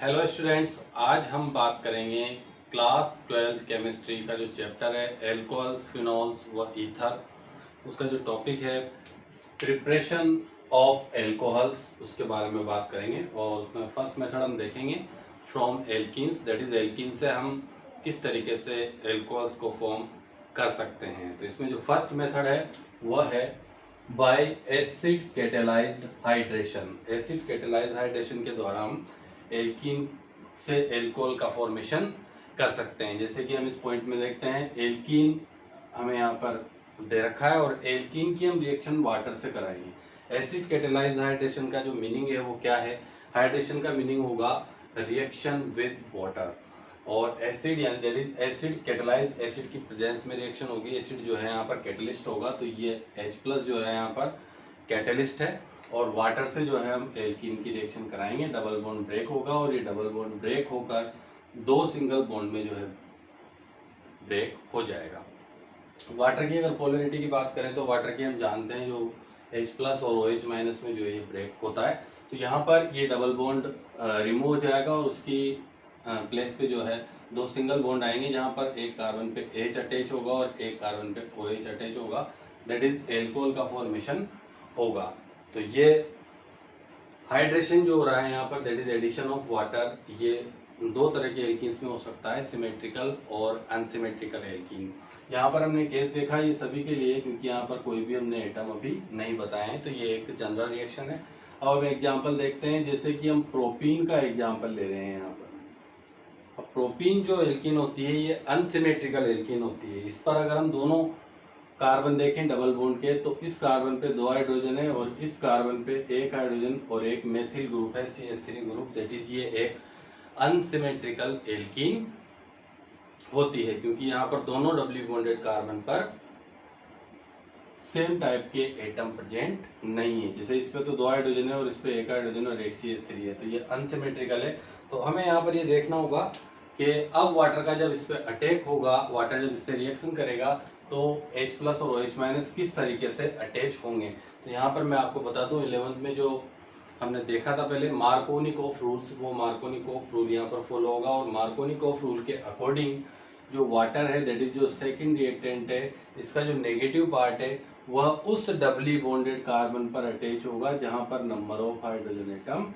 Hello students, आज हम बात करेंगे क्लास 12th केमिस्ट्री का जो चैप्टर है एल्कोहल्स, फिनॉल्स व ईथर। उसका जो टॉपिक है प्रिपरेशन ऑफ एल्कोहल्स, उसके बारे में बात करेंगे। और उसमें फर्स्ट मेथड हम देखेंगे from alkenes, that is alkene से हम किस तरीके से एल्कोहल्स को फॉर्म कर सकते हैं। तो इसमें जो फर्स्ट मेथड है वह है bye acid catalysed hydration. Acid catalysed hydration के द्वारा हम एल्कीन से एल्कोहल का फॉर्मेशन कर सकते हैं। जैसे कि हम इस पॉइंट में देखते हैं, एल्कीन हमें यहाँ पर दे रखा है और एल्कीन की हम रिएक्शन वाटर से कराएंगे। एसिड कैटेलाइज्ड हाइड्रेशन का जो मीनिंग है वो क्या है? हाइड्रेशन का मीनिंग होगा रिएक्शन विद वाटर, और एसिड यानी that is acid catalyse, acid की प्रेजेंस में रिएक्शन होगी। एसिड जो है यहाँ पर कैटलिस्ट होगा, तो ये H+ जो है यहाँ पर कैटलिस्ट है, और वाटर से जो है हम एल्कीन की रिएक्शन कराएंगे। डबल बॉन्ड ब्रेक होगा और ये डबल बॉन्ड ब्रेक होकर दो सिंगल बॉन्ड में जो है ब्रेक हो जाएगा। वाटर की अगर पोलरिटी की बात करें तो वाटर की हम जानते हैं जो H+ और OH- में जो ये ब्रेक होता है, तो यहाँ पर ये डबल बॉन्ड रिमूव हो जाएगा और उसकी प्लेस पे जो है दो सिंगल बॉन्ड आएंगे, जहाँ पर एक कार्बन पे H अटैच होगा और एक कार्बन पे OH अटैच होगा, दैट इज एल्कोहल का फॉर्मेशन होगा। तो ये हाइड्रेशन जो हो रहा है यहाँ पर, that is addition of water. ये दो तरह के एल्कीन्स में हो सकता है, सिमेट्रिकल और अनसिमेट्रिकल एल्कीन। यहाँ पर हमने केस देखा ये सभी के लिए, क्योंकि यहाँ पर कोई भी हमने एटम अभी नहीं बताए हैं, तो ये एक जनरल रिएक्शन है। अब हम एग्जाम्पल देखते हैं, जैसे कि हम प्रोपीन का एग्जाम्पल ले रहे हैं यहाँ पर। अब प्रोपीन जो एल्कीन होती है ये अनसिमेट्रिकल एल्कीन होती है। इस पर अगर हम दोनों कार्बन देखें डबल बॉन्ड के, तो इस कार्बन पे दो हाइड्रोजन है और इस कार्बन पे एक हाइड्रोजन और एक मेथिल ग्रुप है, CH3 ग्रुप, दैट इज ये एक अनसिमेट्रिकल एल्कीन होती है, क्योंकि यहाँ पर दोनों डबली बॉन्डेड कार्बन पर सेम टाइप के एटम प्रेजेंट नहीं है। जैसे इस पे तो दो हाइड्रोजन है और इस पे एक हाइड्रोजन और एक CH3 है, तो ये अनसिमेट्रिकल है। तो हमें यहाँ पर ये देखना होगा कि अब वाटर का जब इस पे अटैक होगा, वाटर जब इससे रिएक्शन करेगा, तो H+ और OH- किस तरीके से अटैच होंगे। तो यहाँ पर मैं आपको बता दूं, 11th में जो हमने देखा था पहले मार्कोनिकोफ रूल्स, वो मार्कोनिकोफ रूल यहाँ पर फॉलो होगा। और मार्कोनिकोफ रूल के अकॉर्डिंग जो वाटर है, दैट इज जो सेकंड रिएक्टेंट है, इसका जो नेगेटिव पार्ट है वह उस डबली बॉन्डेड कार्बन पर अटैच होगा जहां पर number of hydrogen atom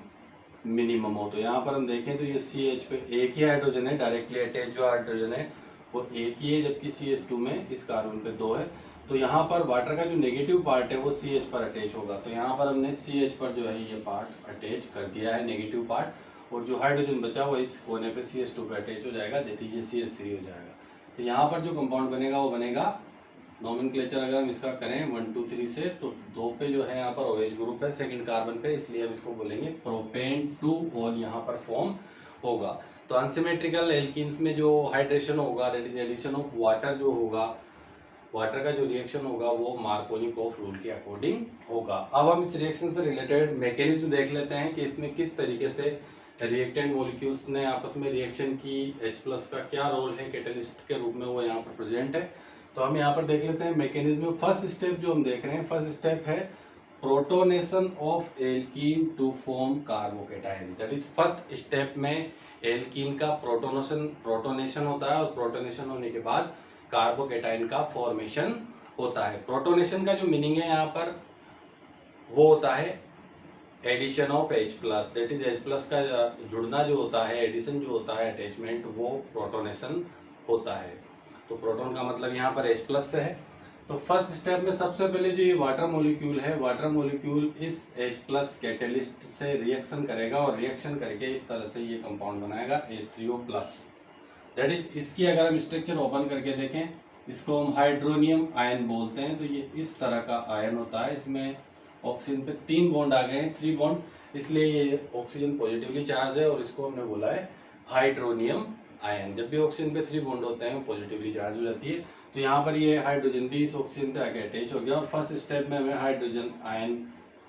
minimum हो। तो यहाँ पर हम देखें तो ये CH पे एक ही हाइड्रोजन है, डायरेक्टली अटैच जो हाइड्रोजन है वो एक ही है, जबकि CH2 में इस कार्बन पे दो है। तो यहाँ पर वाटर का जो नेगेटिव पार्ट है वो CH पर अटैच होगा। तो यहाँ पर हमने CH पर जो है ये पार्ट अटैच कर दिया है, नेगेटिव पार्ट, और जो हाइड्रोजन बचा हुआ इस कोने पे CH2 पे अटैच हो जाएगा, दैट इज ये CH3 हो जाएगा। तो यहाँ पर जो कंपाउंड बनेगा वो बनेगा, नॉमेनक्लेचर अगर हम इसका करें 1 2 3 से, तो दो पे जो है यहाँ पर OH ग्रुप है सेकंड कार्बन पे, इसलिए हम इसको बोलेंगे प्रोपेन 2, और यहाँ पर फॉर्म होगा। तो अनसिमेट्रिकल एल्कीन्स में जो हाइड्रेशन होगा, that is addition of water जो होगा, वाटर का जो रिएक्शन होगा वो मार्कोनिकोफ रूल के अकॉर्डिंग होगा। अब हम इस रिएक्शन से रिलेटेड मैकेनिज्म देख लेते हैं कि इसमें किस तरीके से रिएक्टेंट मॉलिक्यूल्स ने आपस में रिएक्शन की, H+ का क्या रोल है कैटलिस्ट के रूप में, वो यहाँ पर प्रेजेंट है। तो हम यहाँ पर देख लेते हैं मैकेनिज्म। फर्स्ट स्टेप जो हम देख रहे हैं, फर्स्ट स्टेप है protonation of alkene to form carbocation. That is first step में एल्कीन का प्रोटोनेशन होता है, और प्रोटोनेशन होने के बाद कार्बोकेटाइन का फॉर्मेशन होता है। प्रोटोनेशन का जो मीनिंग है यहाँ पर वो होता है addition of H+, that is H+ का जुड़ना जो होता है, एडिशन जो होता है, अटैचमेंट, वो प्रोटोनेशन होता है। तो प्रोटॉन का मतलब यहाँ पर H+ से है। तो फर्स्ट स्टेप में सबसे पहले जो ये वाटर मॉलिक्यूल है, वाटर मॉलिक्यूल इस H+ कैटलिस्ट से रिएक्शन करेगा, और रिएक्शन करके इस तरह से ये कंपाउंड बनाएगा H3O+। दैट इज, इसकी अगर हम स्ट्रक्चर ओपन करके देखें, इसको हम हाइड्रोनियम आयन बोलते हैं। तो ये इस तरह का आयन होता है, इसमें ऑक्सीजन पे 3 बॉन्ड आ गए हैं, 3 बॉन्ड, इसलिए ये ऑक्सीजन पॉजिटिवली चार्ज है, और इसको हमने बोला है हाइड्रोनियम आयन। जब भी ऑक्सीजन पे 3 बॉन्ड होते हैं वो पॉजिटिवली चार्ज हो जाती है। तो यहाँ पर ये हाइड्रोजन भी इस ऑक्सीजन पे आके अटैच हो गया, और फर्स्ट स्टेप में हमें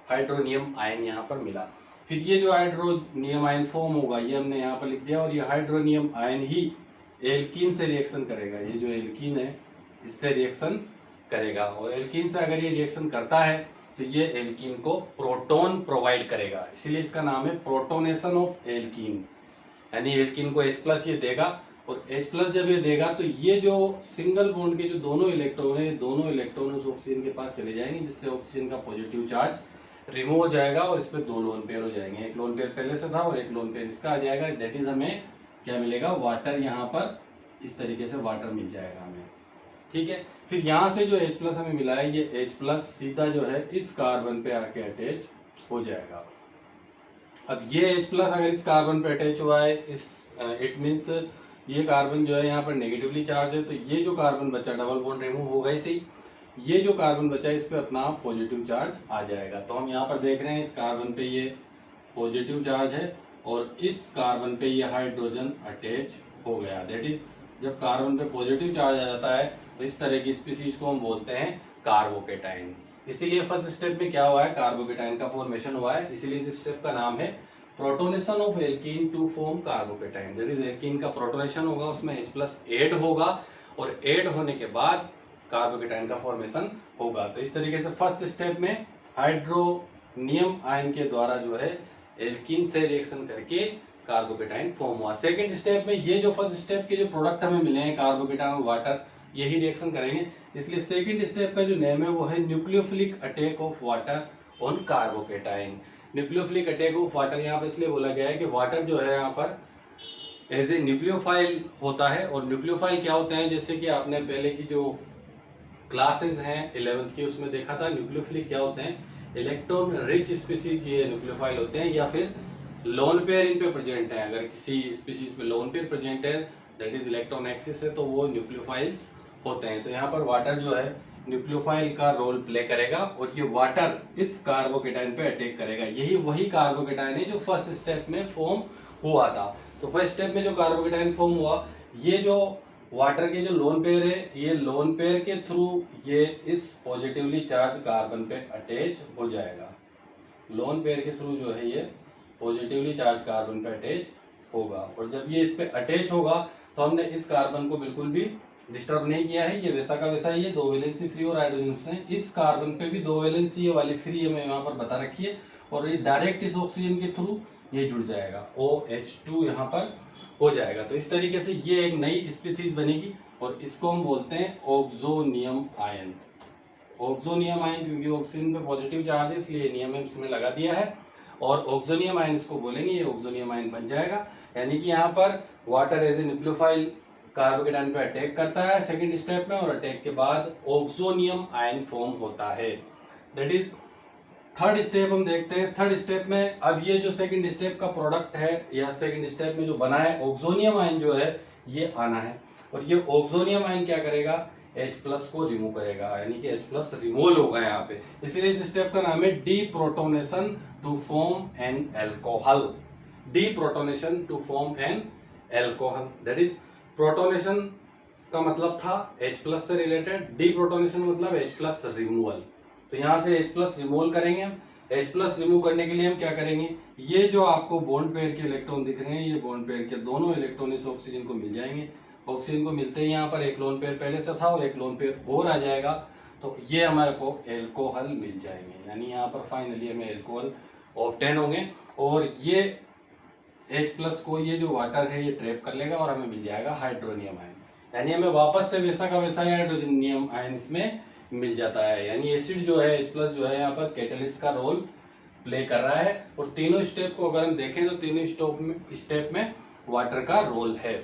हाइड्रोनियम आयन यहाँ पर मिला। फिर ये जो हाइड्रोनियम आयन फॉर्म होगा ये हमने यहाँ पर लिख दिया, और ये हाइड्रोनियम आयन ही एल्कीन से रिएक्शन करेगा। ये जो एल्कीन है इससे रिएक्शन करेगा, और एल्कीन से अगर ये रिएक्शन करता है तो ये एल्कीन को प्रोटॉन प्रोवाइड करेगा, इसीलिए इसका नाम है प्रोटोनेशन ऑफ एल्कीन। यानी एल्कीन को H+ ये देगा, और H+ जब ये देगा तो ये जो सिंगल बॉन्ड के जो दोनों इलेक्ट्रॉन है, दोनों इलेक्ट्रॉन उस ऑक्सीजन के पास चले जाएंगे, जिससे ऑक्सीजन का पॉजिटिव चार्ज रिमूव हो जाएगा और इस पे 2 लोन पेयर हो जाएंगे। एक लोन पेयर पहले से था और एक लोन पेयर इसका आ जाएगा। दैट इज हमें क्या मिलेगा, वाटर। यहाँ पर इस तरीके से वाटर मिल जाएगा हमें, ठीक है। फिर यहाँ से जो H+ हमें मिला है, ये H+ सीधा जो है इस कार्बन पे आके अटैच हो जाएगा। अब ये H+ अगर इस कार्बन पे अटैच हुआ है, इट मीन्स ये कार्बन जो है यहाँ पर नेगेटिवली चार्ज है, तो ये जो कार्बन बचा, डबल बॉन्ड रिमूव हो गई सी, ये जो कार्बन बचा है इस पे अपना पॉजिटिव चार्ज आ जाएगा। तो हम यहाँ पर देख रहे हैं इस कार्बन पे ये पॉजिटिव चार्ज है और इस कार्बन पे ये हाइड्रोजन अटैच हो गया। दैट इज जब कार्बन पे पॉजिटिव चार्ज आ जाता है तो इस तरह की स्पीसीज को हम बोलते हैं कार्बोकेटाइन। इसीलिए फर्स्ट स्टेप में क्या हुआ है, कार्बोकेटाइन का फॉर्मेशन हुआ है। इसीलिए इस स्टेप का नाम है protonation of alkene to form carbocation. That is alkene का प्रोटोनेशन होगा, उसमें H+ ऐड होगा और ऐड होने के बाद कार्बोकेटाइन का फॉर्मेशन होगा। तो इस तरीके से फर्स्ट स्टेप में हाइड्रोनियम आयन के द्वारा जो है एल्कीन से रिएक्शन करके कार्बोकेटाइन फॉर्म हुआ। सेकंड स्टेप में ये जो फर्स्ट स्टेप के जो प्रोडक्ट हमें मिले हैं कार्बोकेटाइन और वाटर, यही रिएक्शन करेंगे। इसलिए सेकंड स्टेप का जो नेम है वो है nucleophilic attack of water on carbocation. Nucleophilic attack of water यहाँ पर इसलिए बोला गया है कि वाटर जो है यहाँ पर एज ए न्यूक्लियोफाइल होता है। और न्यूक्लियोफाइल क्या होते हैं, जैसे कि आपने पहले की जो क्लासेस हैं 11th की, उसमें देखा था न्यूक्लियोफिलिक क्या होते हैं, इलेक्ट्रॉन रिच स्पीसीज ये न्यूक्लियोफाइल होते हैं, या फिर लोन पेयर इन पे प्रेजेंट है। अगर किसी स्पीसीज पे लोन पेयर प्रेजेंट है, दैट इज इलेक्ट्रॉन एक्सिस है, तो वो न्यूक्लियोफाइल्स होते हैं। तो यहाँ पर वाटर जो है न्यूक्लियोफाइल का रोल प्ले करेगा और ये वाटर इस कार्बोकेटाइन पे अटैक करेगा। यही वही कार्बोकेटाइन है जो फर्स्ट स्टेप में फॉर्म हुआ था। तो फर्स्ट स्टेप में जो कार्बोकेटाइन फॉर्म हुआ, ये जो वाटर के जो लोन पेयर है, ये लोन पेयर के थ्रू ये इस पॉजिटिवली चार्ज कार्बन पे अटैच हो जाएगा। लोन पेयर के थ्रू जो है ये पॉजिटिवली चार्ज कार्बन पे अटैच होगा, और जब ये इस पे अटैच होगा तो हमने इस कार्बन को बिल्कुल भी डिस्टर्ब नहीं किया है, ये वैसा का वैसा ही है, 2 वैलेंसी फ्री और हाइड्रोजन से। इस कार्बन पे भी 2 वैलेंसी ये वाली फ्री है, मैं यहाँ पर बता रखी है, और ये डायरेक्ट इस ऑक्सीजन के थ्रू ये जुड़ जाएगा, OH2 यहाँ पर हो जाएगा। तो इस तरीके से ये एक नई स्पीसीज बनेगी और इसको हम बोलते हैं ऑक्सोनियम आयन। ऑक्सोनियम आयन क्योंकि ऑक्सीजन पे पॉजिटिव चार्ज है इसलिए नियम इसमें लगा दिया है, और ऑक्सोनियम आयन इसको बोलेंगे, ये ऑक्सोनियम आयन बन जाएगा। यानी कि यहाँ पर water as a nucleophile carbocation पे अटैक करता है सेकंड स्टेप में, और अटैक के बाद ऑक्सोनियम आयन फॉर्म होता है। दैट इज थर्ड स्टेप हम देखते हैं। थर्ड स्टेप में अब ये जो सेकंड स्टेप का प्रोडक्ट है या सेकंड स्टेप में जो बना है ऑक्सोनियम आयन जो है ये आना है, और ये ऑक्सोनियम आयन क्या करेगा, H+ को रिमूव करेगा, यानी कि H+ रिमूव होगा यहाँ पे। इसीलिए इस स्टेप का नाम है deprotonation to form an alcohol. Deprotonation to form an alcohol. That is protonation का मतलब था H+ से रिलेटेड, डीप्रोटोनेशन मतलब H+ रिमूवल। तो यहाँ से H+ रिमूवल करेंगे हम। H+ रिमूव करने के लिए हम क्या करेंगे, ये जो आपको बॉन्ड पेयर के इलेक्ट्रॉन दिख रहे हैं, ये बॉन्ड पेयर के दोनों इलेक्ट्रॉन इस ऑक्सीजन को मिल जाएंगे। ऑक्सीजन को मिलते ही यहाँ पर एक लोन पेयर पहले से था और एक लोन पेयर और आ जाएगा, तो ये हमारे को एल्कोहल मिल जाएंगे। यानी यहाँ पर फाइनली हमें एल्कोहल ऑब्टेन होंगे, और ये H+ को ये जो वाटर है ये ट्रैप कर लेगा और हमें मिल जाएगा हाइड्रोनियम आयन। यानी हमें वापस से वैसा का वैसा हाइड्रोनियम आयन इसमें मिल जाता है। यानी एसिड जो है H+ जो है यहाँ पर कैटलिस्ट का रोल प्ले कर रहा है, और तीनों स्टेप को अगर हम देखें तो तीनों स्टेप में वाटर का रोल है।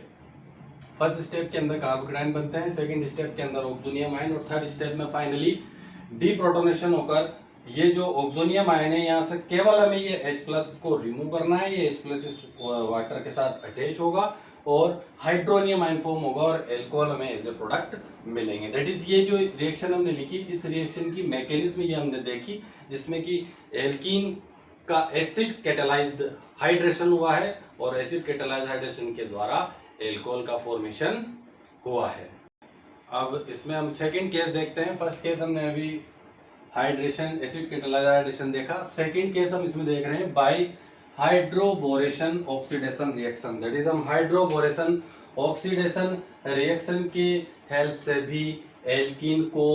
फर्स्ट स्टेप के अंदर कार्बोकेटाइन बनते हैं, सेकंड स्टेप के अंदर ऑक्सोनियम आयन, और थर्ड स्टेप में फाइनली डीप्रोटोनेशन होकर ये जो ऑक्सोनियम आयन है यहाँ से केवल हमें ये H+ को रिमूव करना है। ये H+ इस वाटर के साथ अटैच होगा और हाइड्रोनियम आयन फॉर्म होगा और एल्कोहल हमें एज ए प्रोडक्ट मिलेंगे। दैट इज ये जो रिएक्शन हमने लिखी, इस रिएक्शन की मैकेनिज्म ये हमने देखी, जिसमें कि एल्कीन का एसिड कैटालाइज्ड हाइड्रेशन हुआ है और एसिड कैटालाइज्ड हाइड्रेशन के द्वारा एल्कोहल का फॉर्मेशन हुआ है। अब इसमें हम सेकंड केस देखते हैं। फर्स्ट केस हमने अभी हाइड्रेशन, एसिड कैटालाइज्ड हाइड्रेशन देखा। सेकंड केस हम इसमें देख रहे हैं by hydroboration oxidation reaction. That is हम हाइड्रोबोरेशन ऑक्सीडेशन रिएक्शन की हेल्प से भी एल्कीन को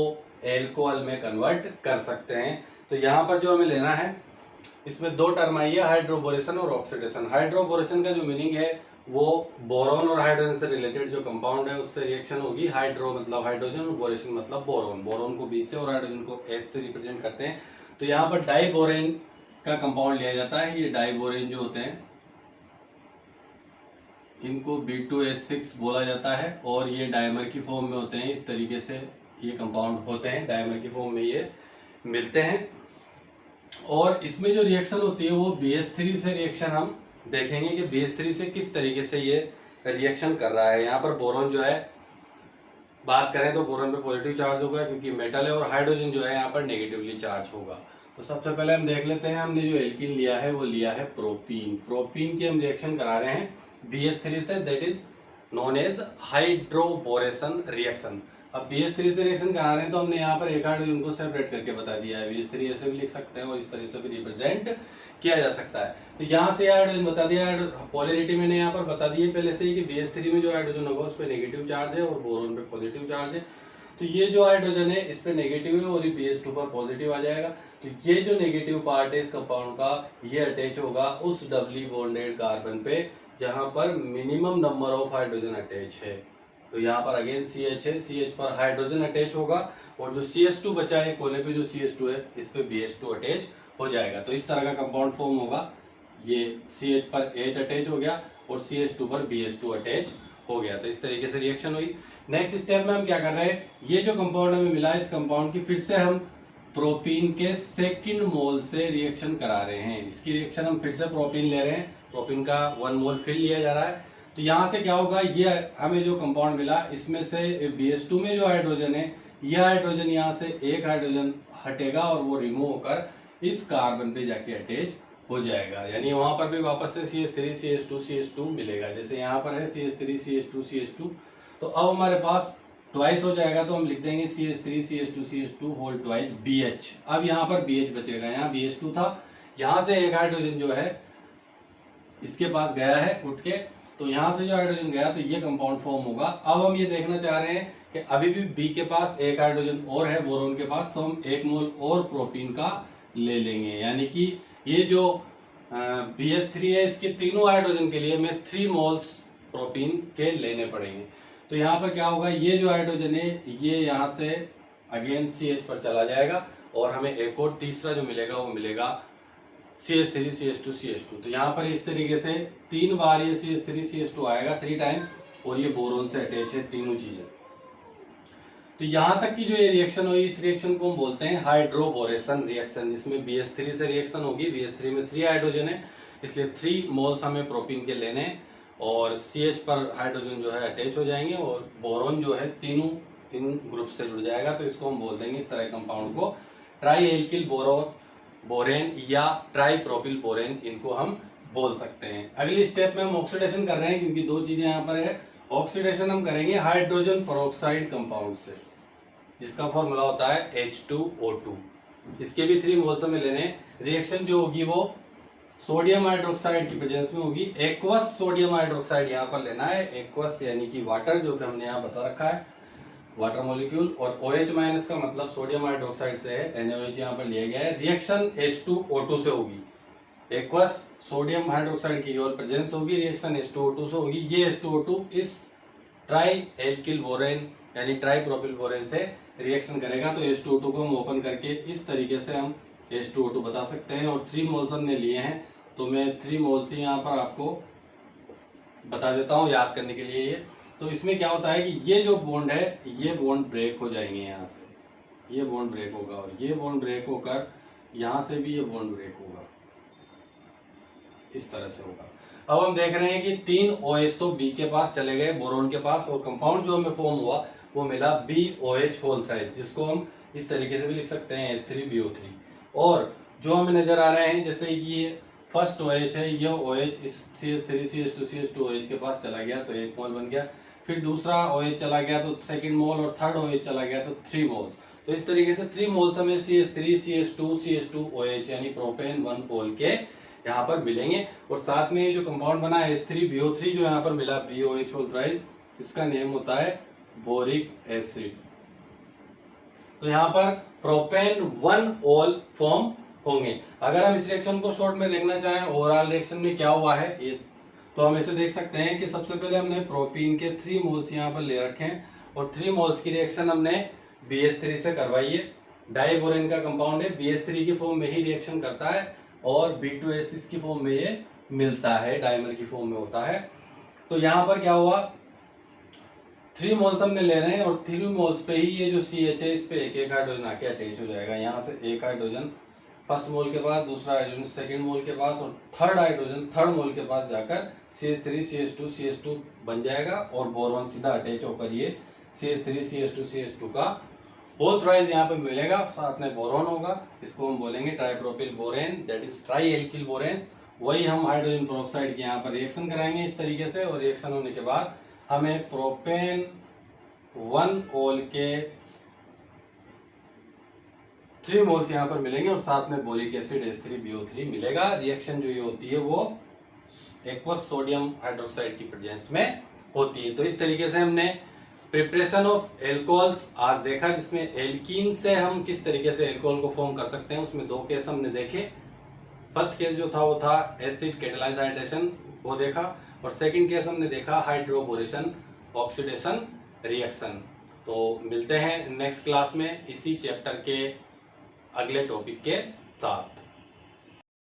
एल्कोहल में कन्वर्ट कर सकते हैं। तो यहाँ पर जो हमें लेना है, इसमें 2 टर्म आई है, हाइड्रोबोरेशन और ऑक्सीडेशन। हाइड्रोबोरेशन का जो मीनिंग है वो बोरॉन और हाइड्रोजन से रिलेटेड जो कंपाउंड है उससे रिएक्शन होगी। हाइड्रो मतलब हाइड्रोजन और बोरेशन मतलब बोरॉन। बोरॉन को बी से और हाइड्रोजन को एस से रिप्रेजेंट करते हैं। तो यहाँ पर डाइबोरेन का कंपाउंड लिया जाता है। ये डाइबोरेन जो होते हैं इनको B2H6 बोला जाता है और ये डायमर की फॉर्म में होते हैं। इस तरीके से ये कंपाउंड होते हैं, डायमर की फॉर्म में ये मिलते हैं। और इसमें जो रिएक्शन होती है वो BH3 से रिएक्शन हम देखेंगे कि BH3 से किस तरीके से ये रिएक्शन कर रहा है। यहाँ पर बोरॉन जो है बात करें तो बोरॉन पे पॉजिटिव चार्ज होगा क्योंकि मेटल है, और हाइड्रोजन जो है यहाँ पर नेगेटिवली चार्ज होगा। तो सबसे पहले हम देख लेते हैं, हमने जो एल्कीन लिया है वो लिया है प्रोपीन। प्रोपीन की हम रिएक्शन करा रहे हैं BH3 से, that is known as hydroboration reaction. अब BH3 से रिएक्शन करा रहे हैं तो हमने यहाँ पर एक हाइड्रोजन को सेपरेट करके बता दिया है। BH3 ऐसे भी लिख सकते हैं और इस तरह से भी रिप्रेजेंट किया जा सकता है। तो यहाँ से हाइड्रोजन बता दिया, पॉलरिटी मैंने यहाँ पर बता दी है पहले से ही कि BH3 में जो हाइड्रोजन होगा उस पर नेगेटिव चार्ज है और बोरोन पे पॉजिटिव चार्ज है। तो ये जो हाइड्रोजन है इस पे नेगेटिव है और ये BH2 पर पॉजिटिव आ जाएगा। तो ये जो नेगेटिव पार्ट है इस कंपाउंड का ये अटैच होगा उस डबली बॉन्डेड कार्बन पे जहां पर minimum number of hydrogen attach है। तो यहाँ पर अगेन CH है, CH पर हाइड्रोजन अटैच होगा और जो CH2 बचा है कोने पे जो CH2 है इस पे BH2 अटैच हो जाएगा। तो इस तरह का कंपाउंड फॉर्म होगा। ये CH पर H अटैच हो गया और CH2 पर BH2 अटैच हो गया। तो इस तरीके से रिएक्शन हुई। नेक्स्ट स्टेप में हम क्या कर रहे हैं, ये जो कंपाउंड हमें मिला है इस कंपाउंड की फिर से हम प्रोपीन के सेकंड मोल से रिएक्शन करा रहे हैं। इसकी रिएक्शन हम फिर से प्रोपीन ले रहे हैं, प्रोपीन का 1 मोल फिर लिया जा रहा है। तो यहाँ से क्या होगा, ये हमें जो कंपाउंड मिला इसमें से BH2 में जो हाइड्रोजन है यह हाइड्रोजन यहाँ से एक हाइड्रोजन हटेगा और वो रिमूव होकर इस कार्बन पे जाके अटैच हो जाएगा। यानी वहां पर भी वापस से CH3 CH2 CH2 मिलेगा। जैसे यहाँ पर है CH3 CH2 CH2। तो अब हमारे पास ट्वाइस हो जाएगा तो हम लिख देंगे CH3 CH2 CH2 whole twice BH। अब यहाँ पर BH बचेगा, यहाँ BH2 था, यहाँ से एक हाइड्रोजन जो है इसके पास गया है उठ के, तो यहाँ से जो हाइड्रोजन गया तो ये कंपाउंड फॉर्म होगा। अब हम ये देखना चाह रहे हैं कि अभी भी B के पास एक हाइड्रोजन और है बोरोन के पास, तो हम 1 मोल और प्रोपीन का ले लेंगे। यानी कि ये जो BH3 है इसके तीनों हाइड्रोजन के लिए हमें 3 मोल्स प्रोपीन के लेने पड़ेंगे। तो यहाँ पर क्या होगा, ये जो हाइड्रोजन है ये यहाँ से अगेन CH पर चला जाएगा और हमें एक और तीसरा जो मिलेगा वो मिलेगा CH3 CH2 CH2। तो यहाँ पर इस तरीके से 3 बार ये CH3 CH2 आएगा 3 टाइम्स और ये बोरोन से अटैच है तीनों चीजें। तो यहाँ तक की जो ये रिएक्शन हुई इस रिएक्शन को हम बोलते हैं हाइड्रोबोरेशन रिएक्शन, जिसमें BH3 से रिएक्शन होगी। BH3 में 3 हाइड्रोजन है इसलिए 3 मोल्स हमें प्रोपीन के लेने और CH पर हाइड्रोजन जो है अटैच हो जाएंगे और बोरोन जो है तीनों इन ग्रुप से जुड़ जाएगा। तो इसको हम बोल देंगे इस तरह कंपाउंड को ट्राई एल्किल बोरेन या ट्राई प्रोपिल बोरेन, इनको हम बोल सकते हैं। अगली स्टेप में हम ऑक्सीडेशन कर रहे हैं क्योंकि 2 चीजें यहाँ पर है। ऑक्सीडेशन हम करेंगे हाइड्रोजन पेरोक्साइड कंपाउंड से जिसका फॉर्मूला होता है H2O2। इसके भी 3 मोल्स में लेने। रिएक्शन जो होगी वो सोडियम हाइड्रोक्साइड की प्रेजेंस में होगी। एक्वस सोडियम हाइड्रोक्साइड यहाँ पर लेना है। एक्वस यानी कि वाटर, जो कि हमने यहाँ बता रखा है वाटर मॉलिक्यूल, और OH माइनस का मतलब सोडियम हाइड्रोक्साइड से है, NaOH यहाँ पर लिया गया है। रिएक्शन H2O2 से होगी। एक्वस सोडियम हाइड्रोक्साइड की केवल प्रेजेंस होगी, रिएक्शन H2O2 से होगी। ये H2O2 इस ट्राई एल्किल बोरेन यानी ट्राई प्रोपिल बोरेन से रिएक्शन करेगा। तो H2O2 को हम ओपन करके इस तरीके से हम H2O2 बता सकते हैं। और 3 मोल्स हमने लिए हैं तो मैं 3 मोल्स ही यहाँ पर आपको बता देता हूँ याद करने के लिए। ये तो इसमें क्या होता है कि ये जो बॉन्ड है ये बॉन्ड ब्रेक हो जाएंगे, यहाँ से ये बॉन्ड ब्रेक होगा और ये बॉन्ड ब्रेक होकर यहाँ से भी ये बॉन्ड ब्रेक होगा, इस तरह से होगा। अब हम देख रहे हैं कि 3 OH तो B के पास चले गए बोरोन के पास और कंपाउंड जो हमें फॉर्म हुआ वो मिला BOH होल थ्राइस, जिसको हम इस तरीके से भी लिख सकते हैं H3BO3। और जो हमें नजर आ रहे हैं जैसे कि ये फर्स्ट OH है, ये OH इस CH3 CH2 CH2 OH के पास चला गया तो 1 मोल बन गया। फिर दूसरा OH चला गया तो सेकंड मोल और थर्ड OH चला गया तो 3 मोल्स। तो इस तरीके से 3 मोल्स हमें CH3 CH2 CH2 OH यानी प्रोपेन 1 मोल के यहाँ पर मिलेंगे। और साथ में ये जो कंपाउंड बना है H3BO3 जो यहाँ पर मिला BOH होल थ्राइस, इसका नेम होता है बोरिक एसिड। तो यहाँ पर प्रोपेन 1 ओल फॉर्म होंगे। अगर हम इस रिएक्शन को शॉर्ट में देखना चाहें ओवरऑल रिएक्शन में क्या हुआ है ये, तो हम ऐसे देख सकते हैं कि सबसे पहले हमने प्रोपीन के 3 मोल्स यहाँ पर ले रखे हैं और 3 मोल्स की रिएक्शन हमने BH3 से करवाई है। डाइबोरेन का कंपाउंड है, BH3 की फॉर्म में ही रिएक्शन करता है और B2H की फॉर्म में ये मिलता है, डाइमर की फॉर्म में होता है। तो यहाँ पर क्या हुआ, 3 मोल्स हमने ले रहे हैं और 3 मोल्स पे ही ये जो CH है इस पे एक एक हाइड्रोजन आके अटैच हो जाएगा। यहाँ से एक हाइड्रोजन फर्स्ट मोल के पास, दूसरा हाइड्रोजन सेकंड मोल के पास और थर्ड हाइड्रोजन थर्ड मोल के पास जाकर CH3 CH2 CH2 बन जाएगा और बोरॉन सीधा अटैच होकर ये CH3 CH2 CH2 का बोथ वाइज यहाँ पे मिलेगा, साथ में बोरॉन होगा। इसको हम बोलेंगे tripropyl borane, that is tri alkyl boranes. वही हम हाइड्रोजन पेरोक्साइड की यहाँ पर रिएक्शन कराएंगे इस तरीके से और रिएक्शन होने के बाद हमें प्रोपेन 1 ओल के 3 मोल्स यहाँ पर मिलेंगे और साथ में बोरिक एसिड H3BO3 मिलेगा। रिएक्शन जो ये होती है वो एक्वस सोडियम हाइड्रोक्साइड की प्रेजेंस में होती है। तो इस तरीके से हमने प्रिपरेशन ऑफ एल्कोहल्स आज देखा, जिसमें एल्कीन से हम किस तरीके से एल्कोहल को फॉर्म कर सकते हैं। उसमें 2 केस हमने देखे। फर्स्ट केस जो था वो था एसिड कैटालाइज हाइड्रेशन, वो देखा, और सेकंड केस हमने देखा हाइड्रोबोरेशन ऑक्सीडेशन रिएक्शन। तो मिलते हैं नेक्स्ट क्लास में इसी चैप्टर के अगले टॉपिक के साथ।